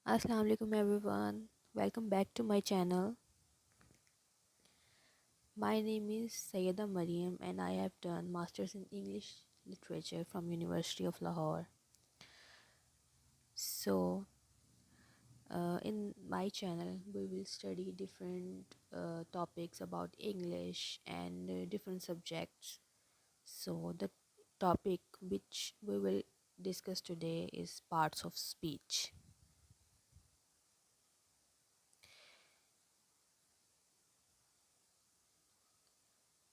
Assalamu alaikum everyone. Welcome back to my channel. My name is Sayyeda Mariam and I have done Masters in English Literature from University of Lahore. So, in my channel we will study different topics about English and different subjects. So, the topic which we will discuss today is parts of speech.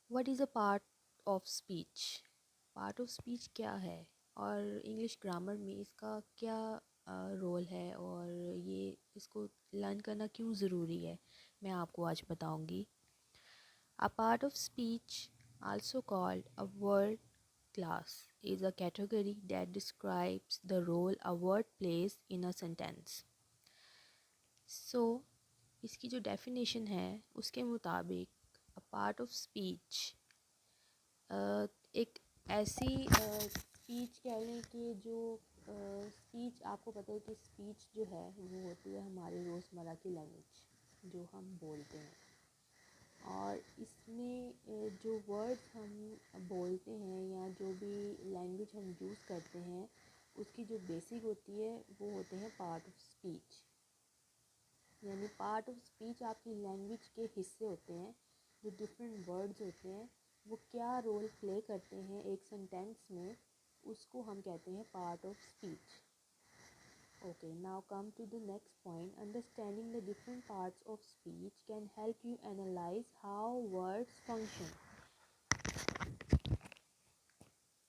What is a part of speech? Part of speech क्या है और English grammar में इसका क्या role है और ये इसको लर्न करना क्यों ज़रूरी है, मैं आपको आज बताऊंगी. A part of speech, also called a word class, is a category that describes the role a word plays in a sentence. So, इसकी जो डेफिनेशन है उसके मुताबिक a part of speech एक ऐसी स्पीच कह लें कि जो स्पीच, आपको पता है कि स्पीच जो है वो होती है हमारी रोज़मर्रा की लैंग्वेज जो हम बोलते हैं, और इसमें जो वर्ड्स हम बोलते हैं या जो भी लैंग्वेज हम यूज़ करते हैं उसकी जो बेसिक होती है वो होते हैं पार्ट ऑफ स्पीच. यानी पार्ट ऑफ स्पीच आपकी लैंग्वेज के हिस्से होते हैं. जो डिफरेंट वर्ड्स होते हैं वो क्या रोल प्ले करते हैं एक सेंटेंस में, उसको हम कहते हैं part of speech. Okay, now come to the next point. Understanding the different parts of speech can help you analyse how words function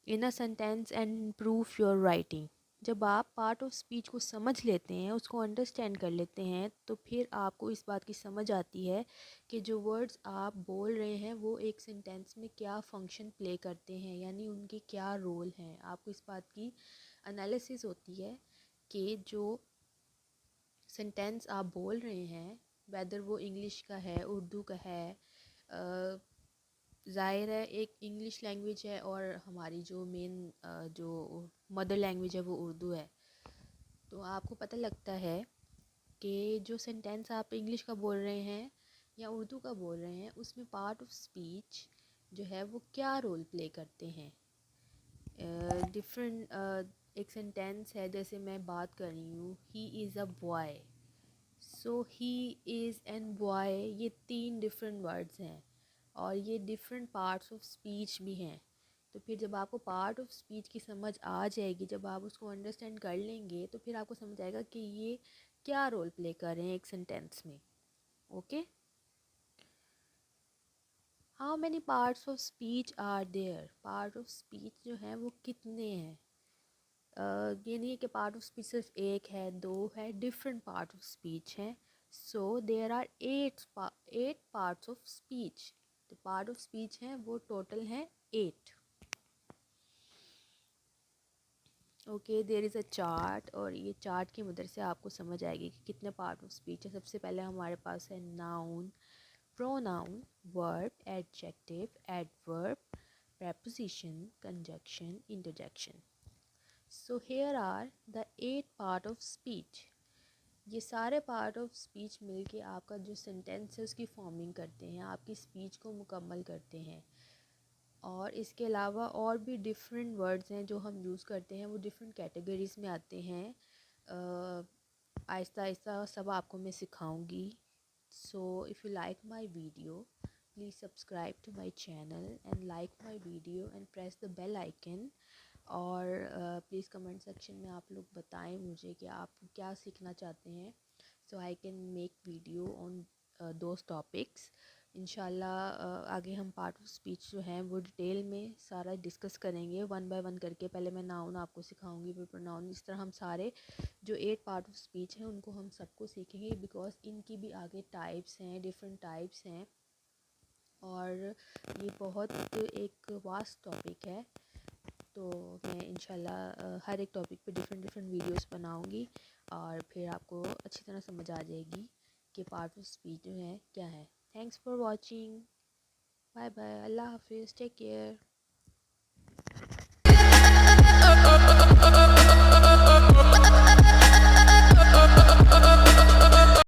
in a sentence and improve your writing. जब आप part of speech को समझ लेते हैं, उसको understand कर लेते हैं, तो फिर आपको इस बात की समझ आती है कि जो वर्ड्स आप बोल रहे हैं वो एक सेंटेंस में क्या फ़ंक्शन प्ले करते हैं, यानी उनके क्या रोल हैं. आपको इस बात की एनालिसिस होती है कि जो सेंटेंस आप बोल रहे हैं, वेदर वो इंग्लिश का है, उर्दू का है, ज़ाहिर है एक इंग्लिश लैंग्वेज है और हमारी जो मेन जो मदर लैंग्वेज है वो उर्दू है, तो आपको पता लगता है कि जो सेंटेंस आप इंग्लिश का बोल रहे हैं या उर्दू का बोल रहे हैं उसमें पार्ट ऑफ स्पीच जो है वो क्या रोल प्ले करते हैं. डिफरेंट एक सेंटेंस है, जैसे मैं बात कर रही हूँ, he is a boy. So he is and boy, ये 3 डिफरेंट वर्ड्स हैं और ये डिफरेंट पार्ट्स ऑफ स्पीच भी हैं. तो फिर जब आपको पार्ट ऑफ स्पीच की समझ आ जाएगी, जब आप उसको अंडरस्टैंड कर लेंगे, तो फिर आपको समझ आएगा कि ये क्या रोल प्ले कर रहे हैं एक सेंटेंस में. Okay, how many parts of speech are there. Part of speech जो है वो कितने हैं. ये नहीं है कि पार्ट ऑफ स्पीच सिर्फ एक है, 2 है, डिफरेंट पार्ट ऑफ स्पीच हैं. So there are 8 parts of speech. तो पार्ट ऑफ स्पीच हैं वो टोटल हैं 8. Okay, there is a chart, और ये चार्ट की मदद से आपको समझ आएगी कि कितने पार्ट ऑफ स्पीच है. सबसे पहले हमारे पास है noun, pronoun, verb, adjective, adverb, preposition, conjunction, interjection. So here are the 8 part of speech. ये सारे पार्ट ऑफ स्पीच मिलके आपका जो सेंटेंस है उसकी फॉर्मिंग करते हैं, आपकी स्पीच को मुकम्मल करते हैं. और इसके अलावा और भी डिफरेंट वर्ड्स हैं जो हम यूज़ करते हैं, वो डिफरेंट कैटेगरीज में आते हैं. आहिस्ता आहिस्ता सब आपको मैं सिखाऊंगी. So if you like my video, please subscribe to my channel and like my video and press the bell icon. और प्लीज़ कमेंट सेक्शन में आप लोग बताएं मुझे कि आप क्या सीखना चाहते हैं, so I can make video on those topics. इंशाल्लाह आगे हम पार्ट ऑफ स्पीच जो है वो डिटेल में सारा डिस्कस करेंगे, वन बाय वन करके. पहले मैं नाउन आपको सिखाऊंगी, फिर प्रोनाउन. इस तरह हम सारे जो 8 पार्ट ऑफ स्पीच हैं उनको हम सबको सीखेंगे, बिकॉज इनकी भी आगे टाइप्स हैं, डिफरेंट टाइप्स हैं, और ये बहुत एक वास्ट टॉपिक है. तो मैं इंशाल्लाह हर एक टॉपिक पे डिफरेंट डिफरेंट वीडियोस बनाऊंगी और फिर आपको अच्छी तरह समझ आ जाएगी कि पार्ट ऑफ स्पीच जो है क्या है. Thanks for watching. Bye bye. अल्लाह हाफिज़. Take care.